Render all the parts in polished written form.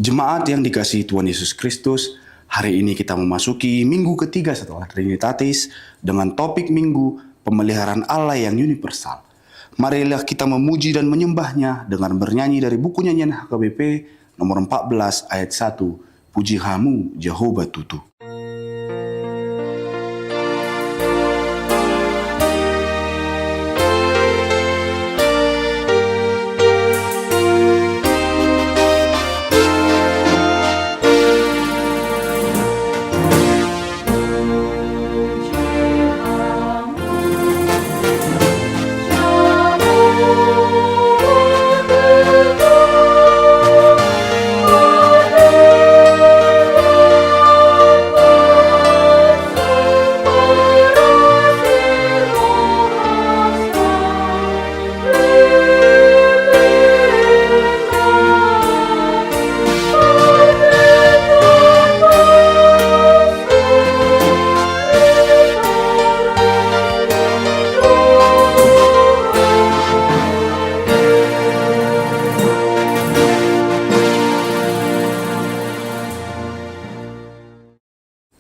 Jemaat yang dikasihi Tuhan Yesus Kristus, hari ini kita memasuki minggu ketiga setelah Trinitatis dengan topik minggu pemeliharaan Allah yang universal. Marilah kita memuji dan menyembahnya dengan bernyanyi dari buku nyanyian HKBP nomor 14 ayat 1, Puji Hamu Jehovah Tutu.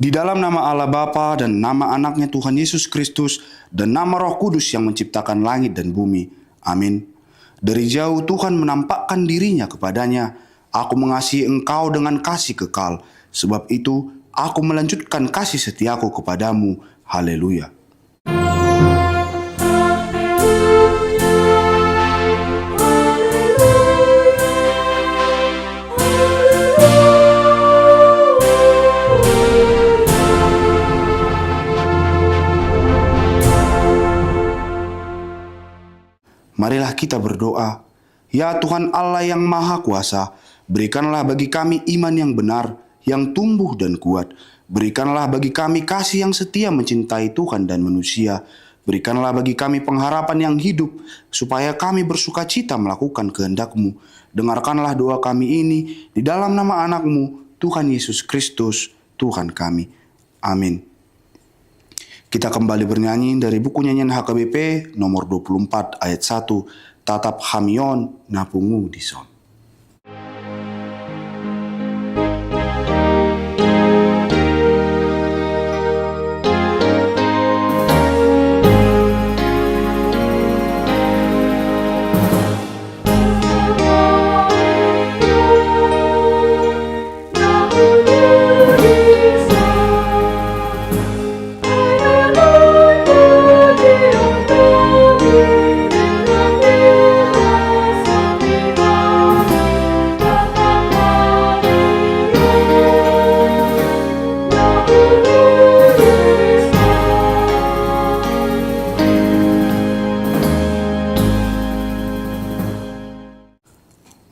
Di dalam nama Allah Bapa dan nama anaknya Tuhan Yesus Kristus dan nama Roh Kudus yang menciptakan langit dan bumi. Amin. Dari jauh Tuhan menampakkan dirinya kepadanya. Aku mengasihi engkau dengan kasih kekal. Sebab itu aku melanjutkan kasih setiaku kepadamu. Haleluya. Marilah kita berdoa. Ya Tuhan Allah yang Maha Kuasa, berikanlah bagi kami iman yang benar, yang tumbuh dan kuat. Berikanlah bagi kami kasih yang setia mencintai Tuhan dan manusia. Berikanlah bagi kami pengharapan yang hidup, supaya kami bersuka cita melakukan kehendak-Mu. Dengarkanlah doa kami ini di dalam nama anak-Mu, Tuhan Yesus Kristus, Tuhan kami. Amin. Kita kembali bernyanyi dari buku nyanyian HKBP nomor 24 ayat 1, Tatap Hamion Napungu Dison.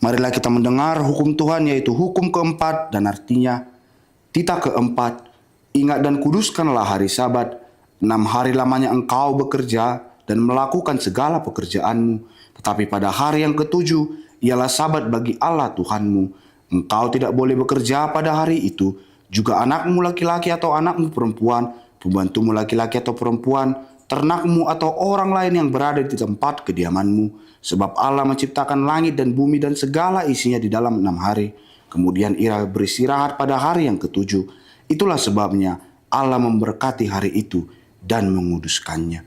Marilah kita mendengar hukum Tuhan, yaitu hukum keempat, dan artinya titah keempat. Ingat dan kuduskanlah hari Sabat. 6 hari lamanya engkau bekerja dan melakukan segala pekerjaanmu. Tetapi pada hari yang ketujuh ialah Sabat bagi Allah Tuhanmu. Engkau tidak boleh bekerja pada hari itu. Juga anakmu laki-laki atau anakmu perempuan, pembantumu laki-laki atau perempuan, ternakmu atau orang lain yang berada di tempat kediamanmu. Sebab Allah menciptakan langit dan bumi dan segala isinya di dalam 6 hari. Kemudian ia beristirahat pada hari yang ketujuh. Itulah sebabnya Allah memberkati hari itu dan menguduskannya.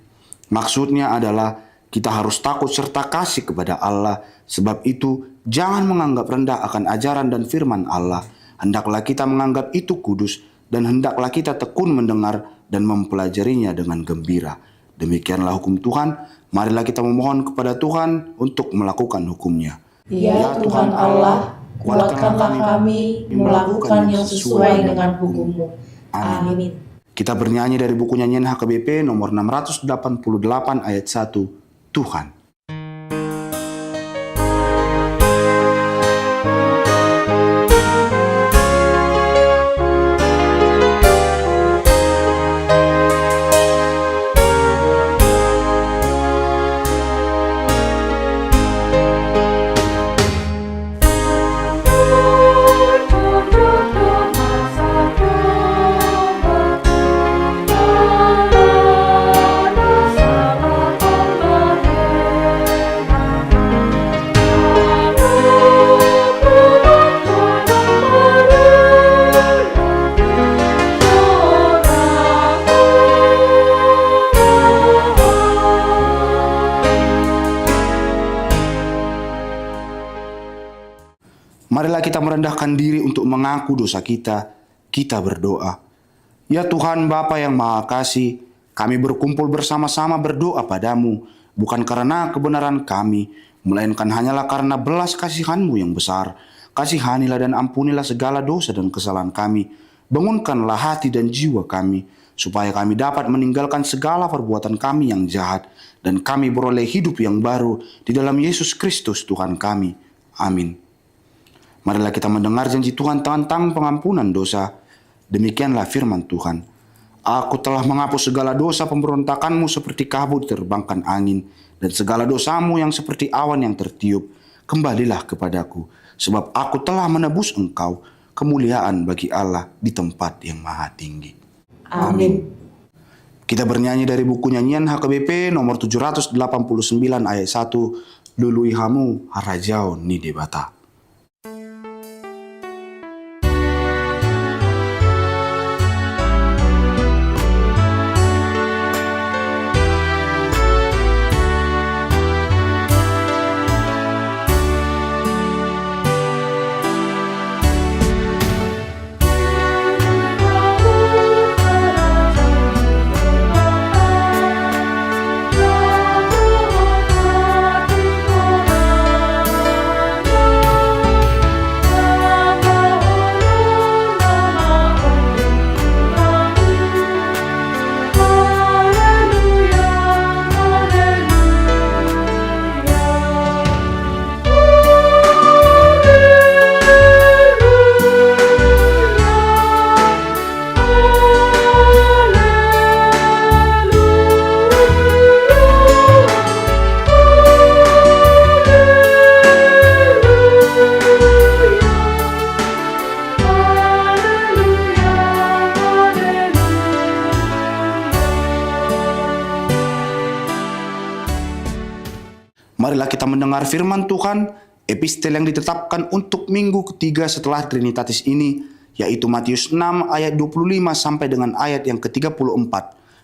Maksudnya adalah kita harus takut serta kasih kepada Allah. Sebab itu jangan menganggap rendah akan ajaran dan firman Allah. Hendaklah kita menganggap itu kudus dan hendaklah kita tekun mendengar dan mempelajarinya dengan gembira. Demikianlah hukum Tuhan. Marilah kita memohon kepada Tuhan untuk melakukan hukum-Nya. Ya Tuhan Allah, kuatkanlah kami melakukan yang sesuai dengan hukum-Mu. Amin. Kita bernyanyi dari buku nyanyian HKBP nomor 688 ayat 1, Tuhan. Marilah kita merendahkan diri untuk mengaku dosa kita. Kita berdoa. Ya Tuhan Bapa yang Maha Kasih, kami berkumpul bersama-sama berdoa padamu, bukan karena kebenaran kami, melainkan hanyalah karena belas kasihan-Mu yang besar. Kasihanilah dan ampunilah segala dosa dan kesalahan kami. Bangunkanlah hati dan jiwa kami, supaya kami dapat meninggalkan segala perbuatan kami yang jahat, dan kami beroleh hidup yang baru di dalam Yesus Kristus Tuhan kami. Amin. Marilah kita mendengar janji Tuhan tentang pengampunan dosa. Demikianlah firman Tuhan. Aku telah menghapus segala dosa pemberontakanmu seperti kabut diterbangkan angin, dan segala dosamu yang seperti awan yang tertiup. Kembalilah kepadaku, sebab aku telah menebus engkau. Kemuliaan bagi Allah di tempat yang maha tinggi. Amin. Kita bernyanyi dari buku nyanyian HKBP nomor 789 ayat 1. Lului hamu harajau ni debata. Marilah kita mendengar firman Tuhan, epistel yang ditetapkan untuk minggu ketiga setelah Trinitatis ini, yaitu Matius 6 ayat 25 sampai dengan ayat yang ke-34.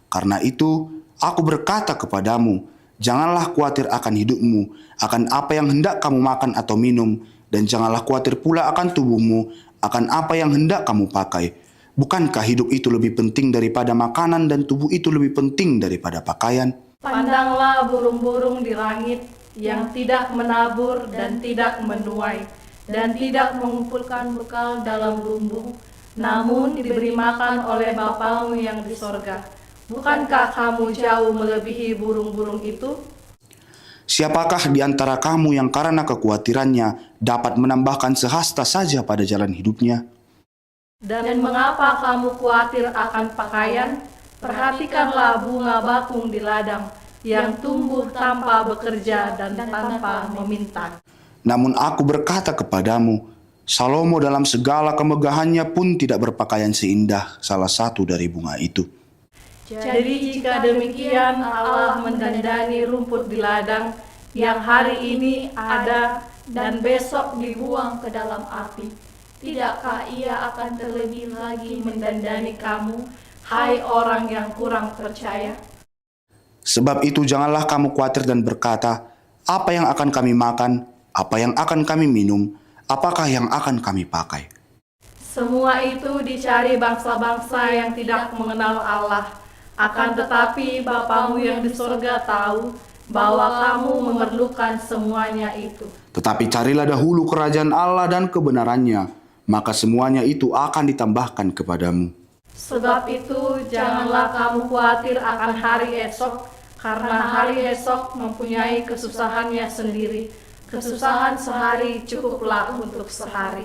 Karena itu, aku berkata kepadamu, janganlah khawatir akan hidupmu, akan apa yang hendak kamu makan atau minum, dan janganlah khawatir pula akan tubuhmu, akan apa yang hendak kamu pakai. Bukankah hidup itu lebih penting daripada makanan dan tubuh itu lebih penting daripada pakaian? Pandanglah burung-burung di langit yang tidak menabur dan tidak menuai dan tidak mengumpulkan bekal dalam lumbung, namun diberi makan oleh Bapamu yang di sorga. Bukankah kamu jauh melebihi burung-burung itu? Siapakah di antara kamu yang karena kekhawatirannya dapat menambahkan sehasta saja pada jalan hidupnya? Dan mengapa kamu khawatir akan pakaian? Perhatikanlah bunga bakung di ladang, yang tumbuh tanpa bekerja dan tanpa meminta. Namun aku berkata kepadamu, Salomo dalam segala kemegahannya pun tidak berpakaian seindah salah satu dari bunga itu. Jadi jika demikian Allah mendandani rumput di ladang, yang hari ini ada dan besok dibuang ke dalam api, tidakkah Ia akan terlebih lagi mendandani kamu, hai orang yang kurang percaya? Sebab itu janganlah kamu khawatir dan berkata, apa yang akan kami makan, apa yang akan kami minum, apakah yang akan kami pakai. Semua itu dicari bangsa-bangsa yang tidak mengenal Allah. Akan tetapi Bapamu yang di surga tahu bahwa kamu memerlukan semuanya itu. Tetapi carilah dahulu kerajaan Allah dan kebenarannya, maka semuanya itu akan ditambahkan kepadamu. Sebab itu janganlah kamu khawatir akan hari esok, karena hari esok mempunyai kesusahannya sendiri. Kesusahan sehari cukuplah untuk sehari.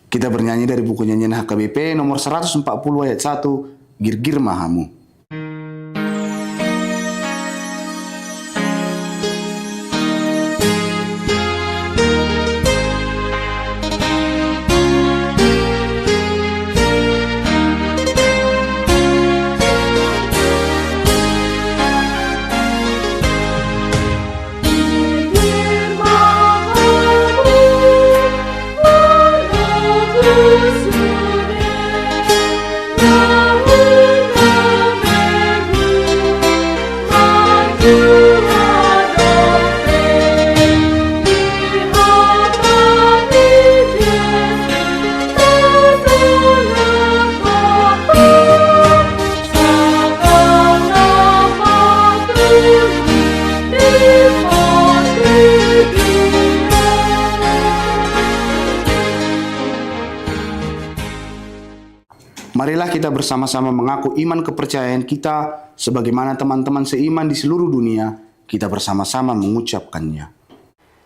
Kita bernyanyi dari buku nyanyian HKBP nomor 140 ayat 1, Girgir Mahamu. Marilah kita bersama-sama mengaku iman kepercayaan kita sebagaimana teman-teman seiman di seluruh dunia. Kita bersama-sama mengucapkannya.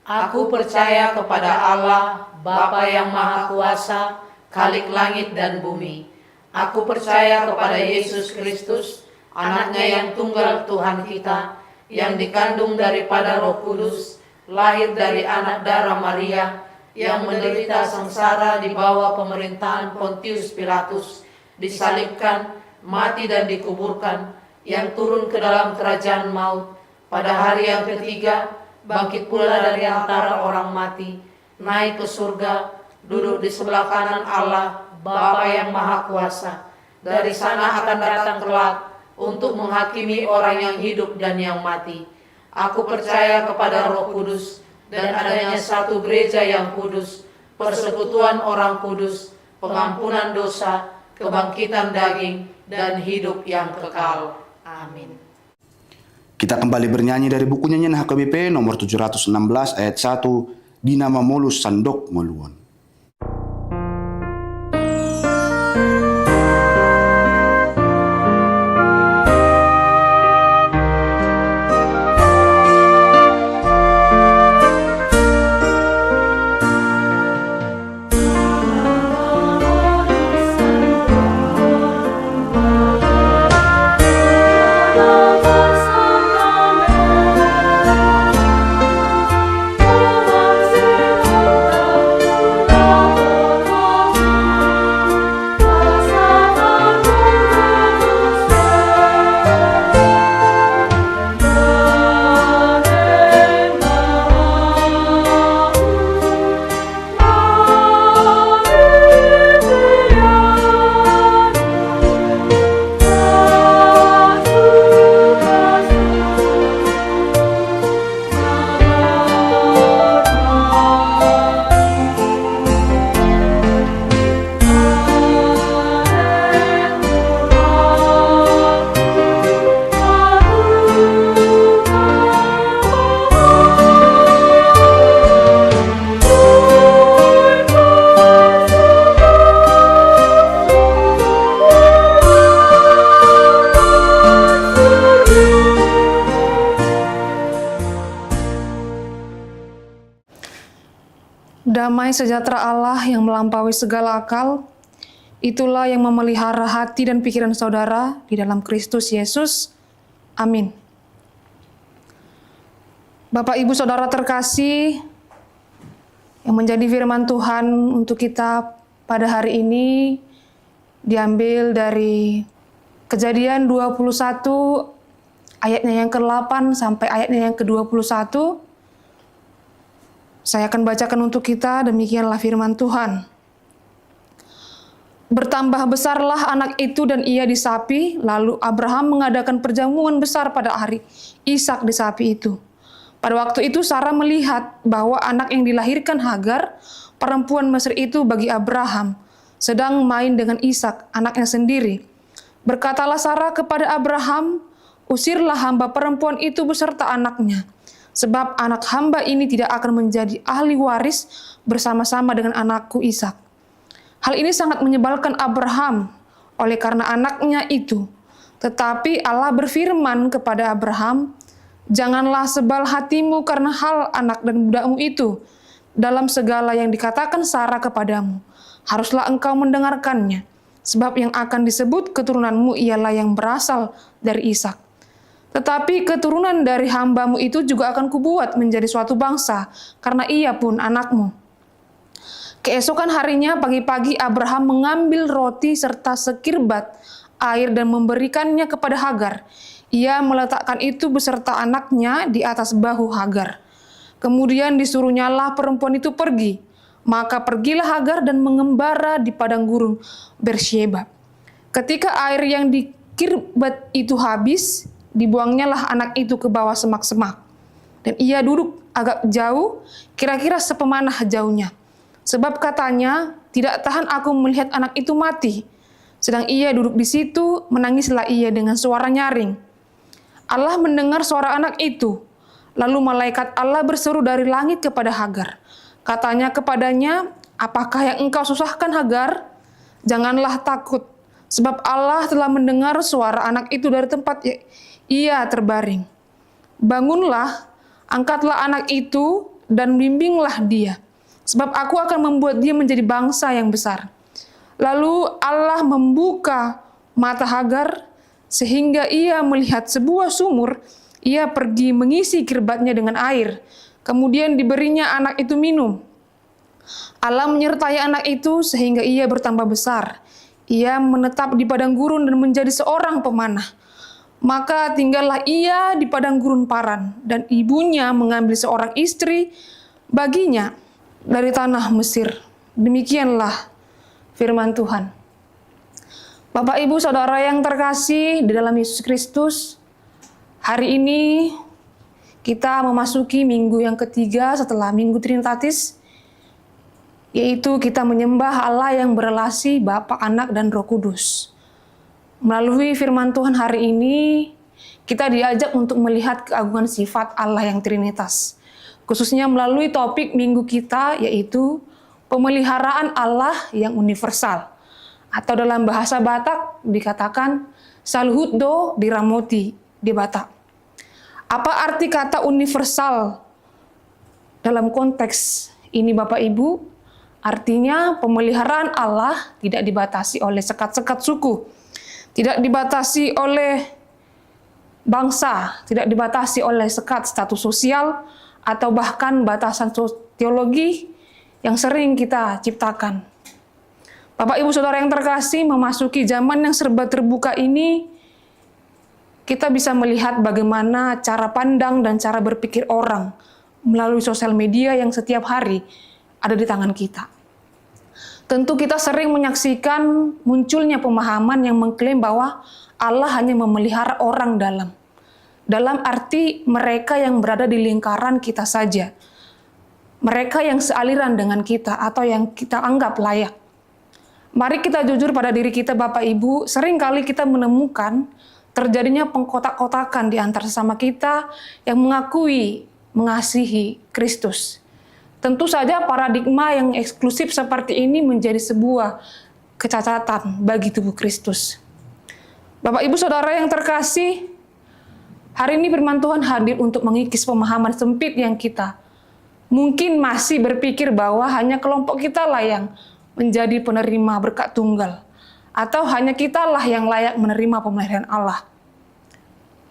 Aku percaya kepada Allah, Bapa yang Maha Kuasa, Khalik langit dan bumi. Aku percaya kepada Yesus Kristus, Anaknya yang tunggal Tuhan kita, yang dikandung daripada Roh Kudus, lahir dari anak darah Maria, yang menderita sengsara di bawah pemerintahan Pontius Pilatus, disalibkan, mati dan dikuburkan, yang turun ke dalam kerajaan maut, pada hari yang ketiga, bangkit pula dari antara orang mati, naik ke surga, duduk di sebelah kanan Allah, Bapa yang Maha Kuasa. Dari sana akan datang kelak untuk menghakimi orang yang hidup dan yang mati. Aku percaya kepada Roh Kudus dan adanya satu gereja yang kudus, persekutuan orang kudus, pengampunan dosa, kebangkitan daging, dan hidup yang kekal. Amin. Kita kembali bernyanyi dari buku nyanyian HKBP nomor 716 ayat 1, Dinama Molus Sandok Meluon. Damai sejahtera Allah yang melampaui segala akal, itulah yang memelihara hati dan pikiran saudara di dalam Kristus Yesus. Amin. Bapak, Ibu, Saudara terkasih, yang menjadi firman Tuhan untuk kita pada hari ini diambil dari Kejadian 21 ayatnya yang ke-8 sampai ayatnya yang ke-21. Saya akan bacakan untuk kita, demikianlah firman Tuhan. Bertambah besarlah anak itu dan ia disapi, lalu Abraham mengadakan perjamuan besar pada hari Ishak disapi itu. Pada waktu itu Sarah melihat bahwa anak yang dilahirkan Hagar, perempuan Mesir itu bagi Abraham, sedang main dengan Ishak, anaknya sendiri. Berkatalah Sarah kepada Abraham, usirlah hamba perempuan itu beserta anaknya, sebab anak hamba ini tidak akan menjadi ahli waris bersama-sama dengan anakku Ishak. Hal ini sangat menyebalkan Abraham oleh karena anaknya itu. Tetapi Allah berfirman kepada Abraham, janganlah sebal hatimu karena hal anak dan budakmu itu. Dalam segala yang dikatakan Sarah kepadamu, haruslah engkau mendengarkannya. Sebab yang akan disebut keturunanmu ialah yang berasal dari Ishak. Tetapi keturunan dari hambamu itu juga akan kubuat menjadi suatu bangsa, karena ia pun anakmu. Keesokan harinya pagi-pagi Abraham mengambil roti serta sekirbat air dan memberikannya kepada Hagar. Ia meletakkan itu beserta anaknya di atas bahu Hagar. Kemudian disuruhnyalah perempuan itu pergi. Maka pergilah Hagar dan mengembara di padang gurun Bersyeba. Ketika air yang dikirbat itu habis, dibuangnyalah anak itu ke bawah semak-semak. Dan ia duduk agak jauh, kira-kira sepemanah jauhnya. Sebab katanya, tidak tahan aku melihat anak itu mati. Sedang ia duduk di situ, menangislah ia dengan suara nyaring. Allah mendengar suara anak itu. Lalu malaikat Allah berseru dari langit kepada Hagar. Katanya kepadanya, apakah yang engkau susahkan Hagar? Janganlah takut, sebab Allah telah mendengar suara anak itu dari tempat ia terbaring. Bangunlah, angkatlah anak itu dan bimbinglah dia, sebab aku akan membuat dia menjadi bangsa yang besar. Lalu Allah membuka mata Hagar sehingga ia melihat sebuah sumur. Ia pergi mengisi kirbatnya dengan air. Kemudian diberinya anak itu minum. Allah menyertai anak itu sehingga ia bertambah besar. Ia menetap di padang gurun dan menjadi seorang pemanah. Maka tinggallah ia di padang gurun Paran, dan ibunya mengambil seorang istri baginya dari tanah Mesir. Demikianlah firman Tuhan. Bapak, Ibu, Saudara yang terkasih di dalam Yesus Kristus, hari ini kita memasuki minggu yang ketiga setelah Minggu Trinitatis, yaitu kita menyembah Allah yang berelasi Bapa, Anak, dan Roh Kudus. Melalui firman Tuhan hari ini, kita diajak untuk melihat keagungan sifat Allah yang Trinitas. Khususnya melalui topik minggu kita, yaitu pemeliharaan Allah yang universal. Atau dalam bahasa Batak dikatakan Salhutdo Diramoti di Batak. Apa arti kata universal dalam konteks ini, Bapak Ibu? Artinya pemeliharaan Allah tidak dibatasi oleh sekat-sekat suku, tidak dibatasi oleh bangsa, tidak dibatasi oleh sekat status sosial, atau bahkan batasan teologi yang sering kita ciptakan. Bapak, Ibu, Saudara yang terkasih, memasuki zaman yang serba terbuka ini, kita bisa melihat bagaimana cara pandang dan cara berpikir orang melalui sosial media yang setiap hari ada di tangan kita. Tentu kita sering menyaksikan munculnya pemahaman yang mengklaim bahwa Allah hanya memelihara orang dalam arti mereka yang berada di lingkaran kita saja, mereka yang sealiran dengan kita atau yang kita anggap layak. Mari kita jujur pada diri kita, Bapak Ibu, seringkali kita menemukan terjadinya pengkotak-kotakan di antara sesama kita yang mengakui mengasihi Kristus. Tentu saja paradigma yang eksklusif seperti ini menjadi sebuah kecacatan bagi tubuh Kristus. Bapak, Ibu, Saudara yang terkasih, hari ini firman Tuhan hadir untuk mengikis pemahaman sempit yang kita mungkin masih berpikir bahwa hanya kelompok kita lah yang menjadi penerima berkat tunggal, atau hanya kitalah yang layak menerima pemeliharaan Allah.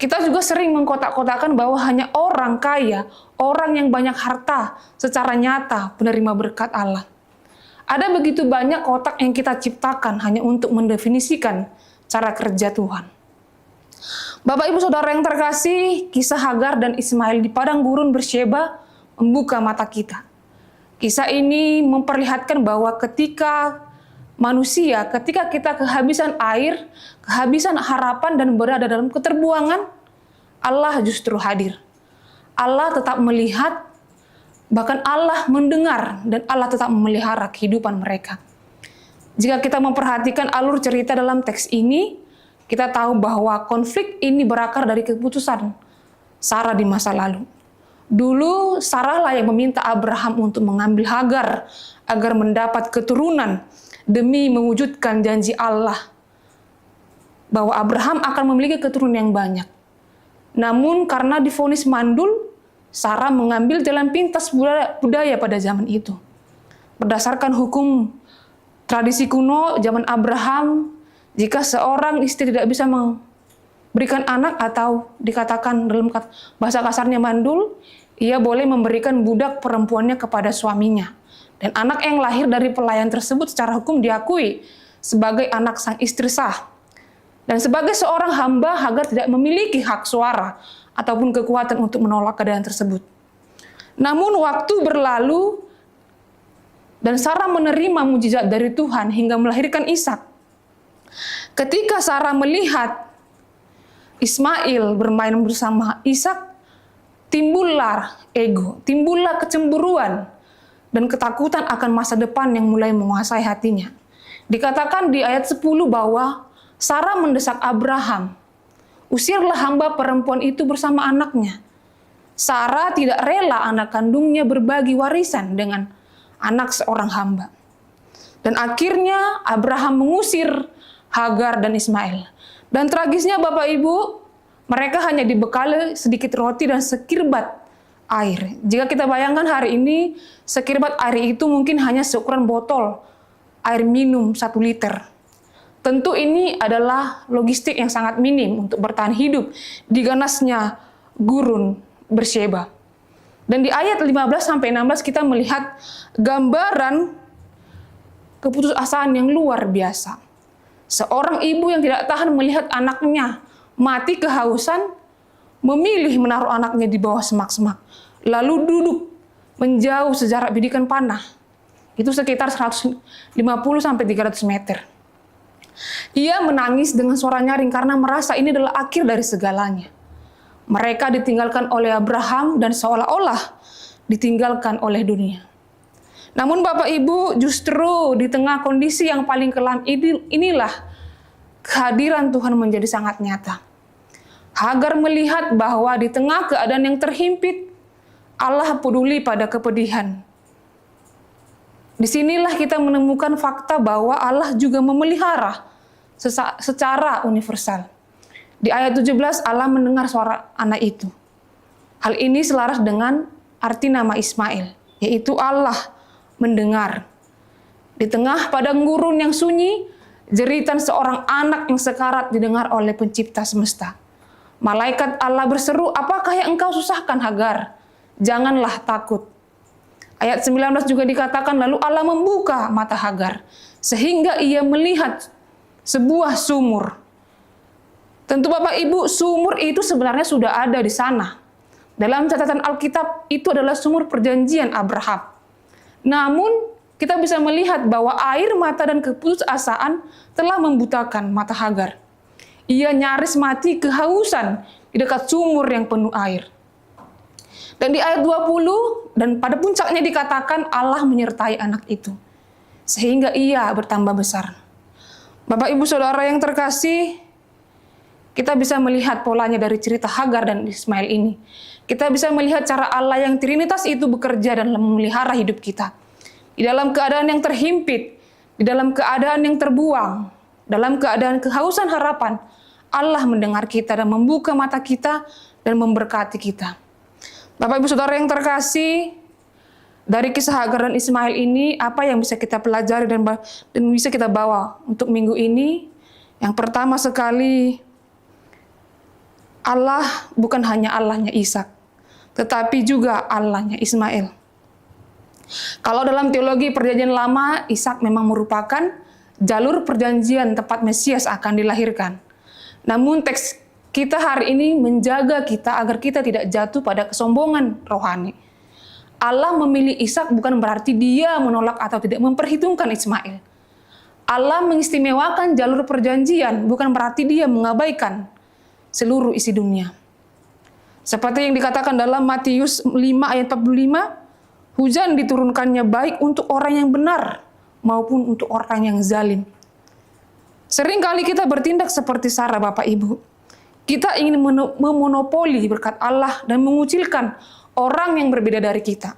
Kita juga sering mengkotak-kotakan bahwa hanya orang kaya, orang yang banyak harta, secara nyata penerima berkat Allah. Ada begitu banyak kotak yang kita ciptakan hanya untuk mendefinisikan cara kerja Tuhan. Bapak, Ibu, Saudara yang terkasih, kisah Hagar dan Ismail di padang gurun Bersyeba membuka mata kita. Kisah ini memperlihatkan bahwa ketika kita kehabisan air, kehabisan harapan dan berada dalam keterbuangan, Allah justru hadir. Allah tetap melihat, bahkan Allah mendengar, dan Allah tetap memelihara kehidupan mereka. Jika kita memperhatikan alur cerita dalam teks ini, kita tahu bahwa konflik ini berakar dari keputusan Sarah di masa lalu. Dulu Sarah lah yang meminta Abraham untuk mengambil Hagar agar mendapat keturunan demi mewujudkan janji Allah bahwa Abraham akan memiliki keturunan yang banyak. Namun karena divonis mandul, Sarah mengambil jalan pintas budaya pada zaman itu. Berdasarkan hukum tradisi kuno zaman Abraham, jika seorang istri tidak bisa memberikan anak atau dikatakan dalam bahasa kasarnya mandul, ia boleh memberikan budak perempuannya kepada suaminya. Dan anak yang lahir dari pelayan tersebut secara hukum diakui sebagai anak sang istri sah. Dan sebagai seorang hamba, Hagar tidak memiliki hak suara ataupun kekuatan untuk menolak keadaan tersebut. Namun waktu berlalu dan Sarah menerima mujizat dari Tuhan hingga melahirkan Ishak. Ketika Sarah melihat Ismail bermain bersama Ishak, timbullah ego, timbullah kecemburuan dan ketakutan akan masa depan yang mulai menguasai hatinya. Dikatakan di ayat 10 bahwa Sarah mendesak Abraham, usirlah hamba perempuan itu bersama anaknya. Sarah tidak rela anak kandungnya berbagi warisan dengan anak seorang hamba. Dan akhirnya Abraham mengusir Hagar dan Ismail. Dan tragisnya Bapak Ibu, mereka hanya dibekali sedikit roti dan sekirbat air. Jika kita bayangkan hari ini, sekirbat air itu mungkin hanya seukuran botol air minum 1 liter. Tentu ini adalah logistik yang sangat minim untuk bertahan hidup di ganasnya gurun Beersheba. Dan di ayat 15-16 kita melihat gambaran keputusasaan yang luar biasa. Seorang ibu yang tidak tahan melihat anaknya mati kehausan, memilih menaruh anaknya di bawah semak-semak, lalu duduk menjauh sejarak bidikan panah. Itu sekitar 150-300 meter. Ia menangis dengan suara nyaring karena merasa ini adalah akhir dari segalanya. Mereka ditinggalkan oleh Abraham dan seolah-olah ditinggalkan oleh dunia. Namun Bapak Ibu, justru di tengah kondisi yang paling kelam inilah kehadiran Tuhan menjadi sangat nyata. Hagar melihat bahwa di tengah keadaan yang terhimpit, Allah peduli pada kepedihan. Disinilah kita menemukan fakta bahwa Allah juga memelihara secara universal. Di ayat 17, Allah mendengar suara anak itu. Hal ini selaras dengan arti nama Ismail, yaitu Allah mendengar. Di tengah padang gurun yang sunyi, jeritan seorang anak yang sekarat didengar oleh pencipta semesta. Malaikat Allah berseru, "Apakah yang engkau susahkan, Hagar? Janganlah takut." Ayat 19 juga dikatakan, lalu Allah membuka mata Hagar, sehingga ia melihat sebuah sumur. Tentu Bapak Ibu, sumur itu sebenarnya sudah ada di sana. Dalam catatan Alkitab, itu adalah sumur perjanjian Abraham. Namun, kita bisa melihat bahwa air mata dan keputusasaan telah membutakan mata Hagar. Ia nyaris mati kehausan di dekat sumur yang penuh air. Dan di ayat 20, dan pada puncaknya dikatakan Allah menyertai anak itu, sehingga ia bertambah besar. Bapak Ibu Saudara yang terkasih, kita bisa melihat polanya dari cerita Hagar dan Ismail ini. Kita bisa melihat cara Allah yang Trinitas itu bekerja dan memelihara hidup kita. Di dalam keadaan yang terhimpit, di dalam keadaan yang terbuang, dalam keadaan kehausan harapan, Allah mendengar kita dan membuka mata kita dan memberkati kita. Bapak Ibu Saudara yang terkasih, dari kisah Hagar dan Ismail ini, apa yang bisa kita pelajari dan bisa kita bawa untuk minggu ini? Yang pertama sekali, Allah bukan hanya Allahnya Ishak, tetapi juga Allahnya Ismail. Kalau dalam teologi perjanjian lama, Ishak memang merupakan jalur perjanjian tempat Mesias akan dilahirkan. Namun teks kita hari ini menjaga kita agar kita tidak jatuh pada kesombongan rohani. Allah memilih Ishak bukan berarti dia menolak atau tidak memperhitungkan Ismail. Allah mengistimewakan jalur perjanjian bukan berarti dia mengabaikan seluruh isi dunia. Seperti yang dikatakan dalam Matius 5 ayat 45, hujan diturunkannya baik untuk orang yang benar maupun untuk orang yang zalim. Seringkali kita bertindak seperti Sarah Bapak Ibu. Kita ingin memonopoli berkat Allah dan mengucilkan orang yang berbeda dari kita.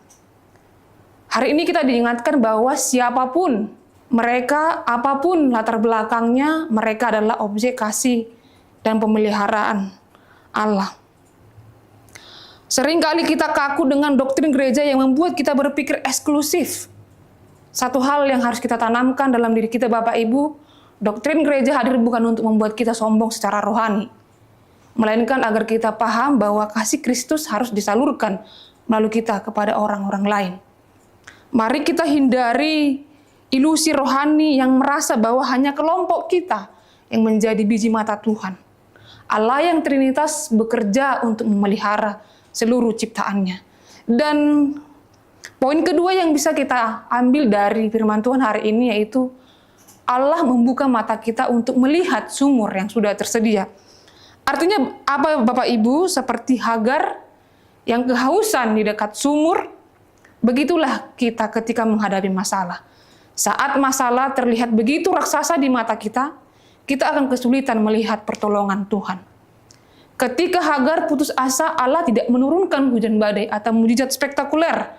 Hari ini kita diingatkan bahwa siapapun mereka, apapun latar belakangnya, mereka adalah objek kasih dan pemeliharaan Allah. Seringkali kita kaku dengan doktrin gereja yang membuat kita berpikir eksklusif. Satu hal yang harus kita tanamkan dalam diri kita Bapak Ibu, doktrin gereja hadir bukan untuk membuat kita sombong secara rohani, melainkan agar kita paham bahwa kasih Kristus harus disalurkan melalui kita kepada orang-orang lain. Mari kita hindari ilusi rohani yang merasa bahwa hanya kelompok kita yang menjadi biji mata Tuhan. Allah yang Trinitas bekerja untuk memelihara seluruh ciptaannya. Dan poin kedua yang bisa kita ambil dari firman Tuhan hari ini yaitu Allah membuka mata kita untuk melihat sumur yang sudah tersedia. Artinya apa Bapak Ibu? Seperti Hagar yang kehausan di dekat sumur, begitulah kita ketika menghadapi masalah. Saat masalah terlihat begitu raksasa di mata kita akan kesulitan melihat pertolongan Tuhan. Ketika Hagar putus asa, Allah tidak menurunkan hujan badai atau mujizat spektakuler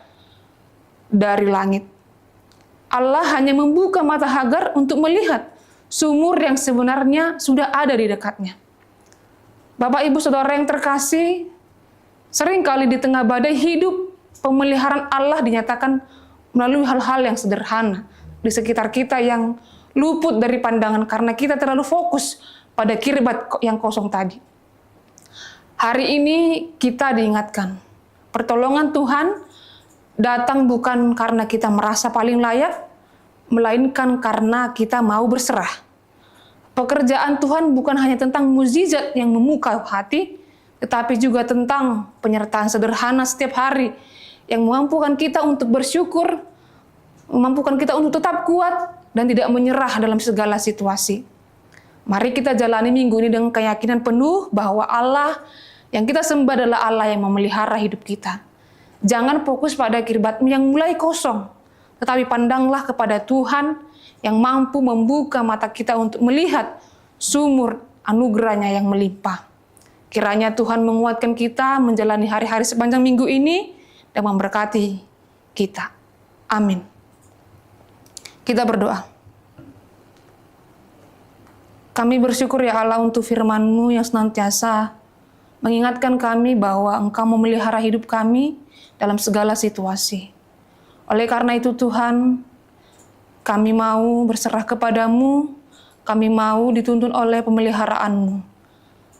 dari langit. Allah hanya membuka mata Hagar untuk melihat sumur yang sebenarnya sudah ada di dekatnya. Bapak Ibu Saudara yang terkasih, seringkali di tengah badai hidup, pemeliharaan Allah dinyatakan melalui hal-hal yang sederhana di sekitar kita yang luput dari pandangan karena kita terlalu fokus pada kirbat yang kosong tadi. Hari ini kita diingatkan, pertolongan Tuhan datang bukan karena kita merasa paling layak, melainkan karena kita mau berserah. Pekerjaan Tuhan bukan hanya tentang mukjizat yang memukau hati, tetapi juga tentang penyertaan sederhana setiap hari yang memampukan kita untuk bersyukur, memampukan kita untuk tetap kuat dan tidak menyerah dalam segala situasi. Mari kita jalani minggu ini dengan keyakinan penuh bahwa Allah yang kita sembah adalah Allah yang memelihara hidup kita. Jangan fokus pada kirbat yang mulai kosong, tetapi pandanglah kepada Tuhan yang mampu membuka mata kita untuk melihat sumur anugerahnya yang melimpah. Kiranya Tuhan menguatkan kita menjalani hari-hari sepanjang minggu ini dan memberkati kita. Amin. Kita berdoa. Kami bersyukur ya Allah untuk firman-Mu yang senantiasa mengingatkan kami bahwa Engkau memelihara hidup kami dalam segala situasi. Oleh karena itu Tuhan, kami mau berserah kepadamu, kami mau dituntun oleh pemeliharaan-Mu.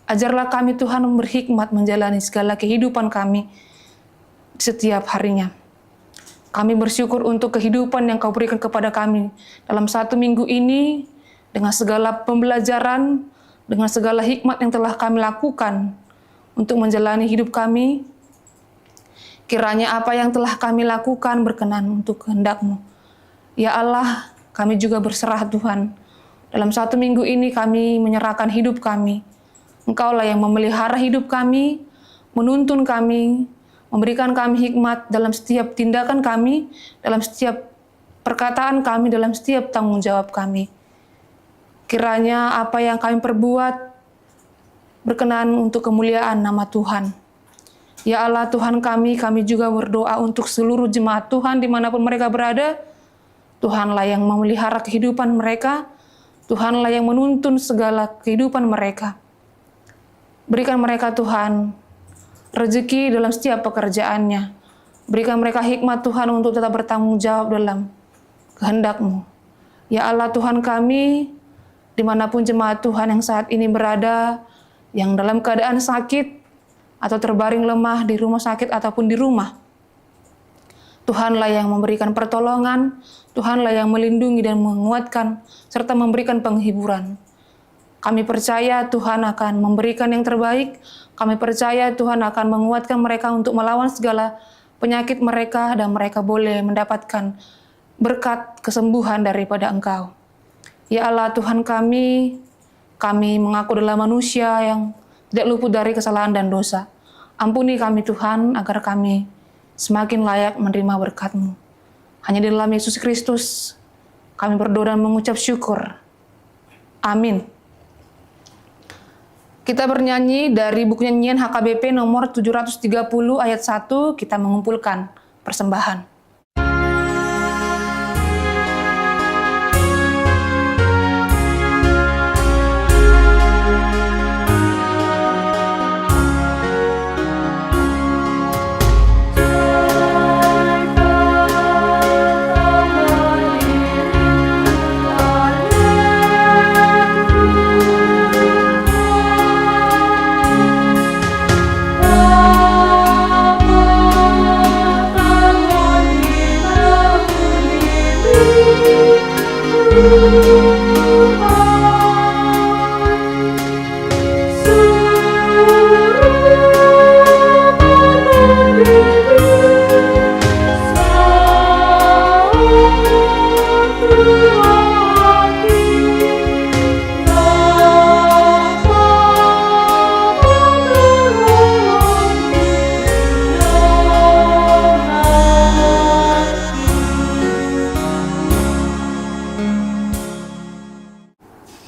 Ajarlah kami Tuhan berhikmat menjalani segala kehidupan kami setiap harinya. Kami bersyukur untuk kehidupan yang Kau berikan kepada kami dalam 1 minggu ini, dengan segala pembelajaran, dengan segala hikmat yang telah kami lakukan untuk menjalani hidup kami. Kiranya apa yang telah kami lakukan berkenan untuk kehendak-Mu. Ya Allah, kami juga berserah Tuhan. Dalam 1 minggu ini kami menyerahkan hidup kami. Engkaulah yang memelihara hidup kami, menuntun kami, memberikan kami hikmat dalam setiap tindakan kami, dalam setiap perkataan kami, dalam setiap tanggung jawab kami. Kiranya apa yang kami perbuat berkenan untuk kemuliaan nama Tuhan. Ya Allah Tuhan kami juga berdoa untuk seluruh jemaat Tuhan dimanapun mereka berada. Tuhanlah yang memelihara kehidupan mereka, Tuhanlah yang menuntun segala kehidupan mereka. Berikan mereka Tuhan rezeki dalam setiap pekerjaannya. Berikan mereka hikmat Tuhan untuk tetap bertanggung jawab dalam kehendak-Mu. Ya Allah Tuhan kami, dimanapun jemaat Tuhan yang saat ini berada, yang dalam keadaan sakit atau terbaring lemah di rumah sakit ataupun di rumah, Tuhanlah yang memberikan pertolongan, Tuhanlah yang melindungi dan menguatkan, serta memberikan penghiburan. Kami percaya Tuhan akan memberikan yang terbaik, kami percaya Tuhan akan menguatkan mereka untuk melawan segala penyakit mereka, dan mereka boleh mendapatkan berkat kesembuhan daripada Engkau. Ya Allah Tuhan kami mengaku adalah manusia yang tidak luput dari kesalahan dan dosa. Ampuni kami Tuhan, agar kami semakin layak menerima berkat-Mu. Hanya di dalam Yesus Kristus kami berdoa dan mengucap syukur. Amin. Kita bernyanyi dari buku nyanyian HKBP nomor 730 ayat 1, kita mengumpulkan persembahan.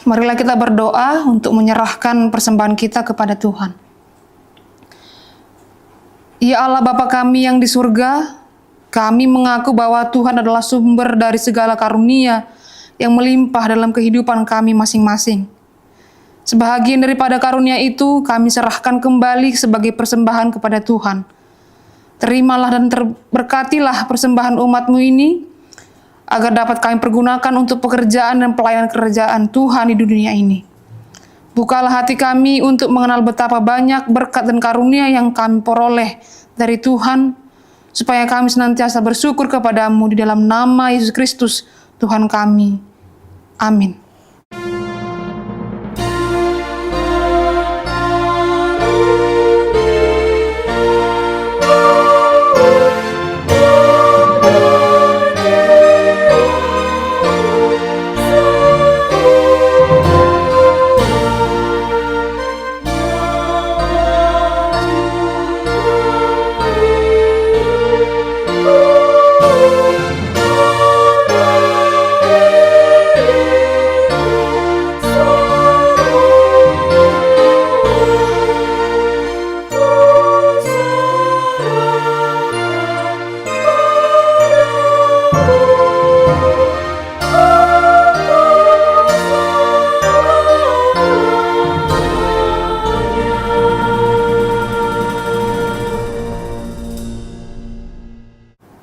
Marilah kita berdoa untuk menyerahkan persembahan kita kepada Tuhan. Ya Allah Bapa kami yang di surga, kami mengaku bahwa Tuhan adalah sumber dari segala karunia, yang melimpah dalam kehidupan kami masing-masing. Sebahagian daripada karunia itu kami serahkan kembali sebagai persembahan kepada Tuhan. Terimalah dan terberkatilah persembahan umat-Mu ini, agar dapat kami pergunakan untuk pekerjaan dan pelayanan kerajaan Tuhan di dunia ini. Bukalah hati kami untuk mengenal betapa banyak berkat dan karunia yang kami peroleh dari Tuhan, supaya kami senantiasa bersyukur kepada-Mu di dalam nama Yesus Kristus, Tuhan kami. Amin.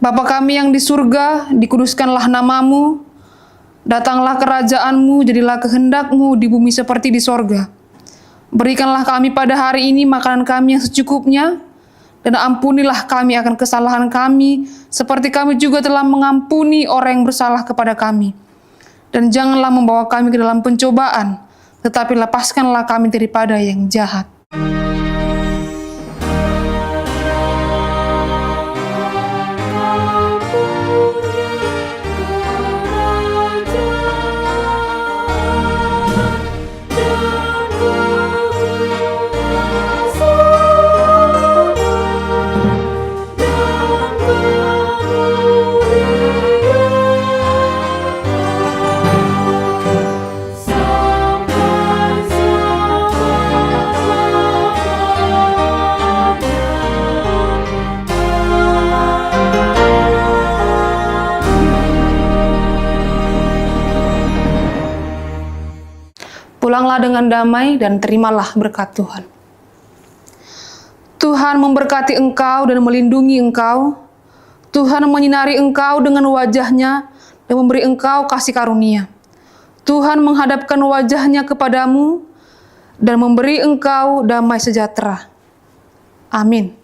Bapa kami yang di surga, dikuduskanlah nama-Mu, datanglah kerajaan-Mu, jadilah kehendak-Mu di bumi seperti di sorga. Berikanlah kami pada hari ini makanan kami yang secukupnya, dan ampunilah kami akan kesalahan kami, seperti kami juga telah mengampuni orang yang bersalah kepada kami. Dan janganlah membawa kami ke dalam pencobaan, tetapi lepaskanlah kami daripada yang jahat. Pulanglah dengan damai dan terimalah berkat Tuhan. Tuhan memberkati engkau dan melindungi engkau. Tuhan menyinari engkau dengan wajah-Nya dan memberi engkau kasih karunia. Tuhan menghadapkan wajah-Nya kepadamu dan memberi engkau damai sejahtera. Amin.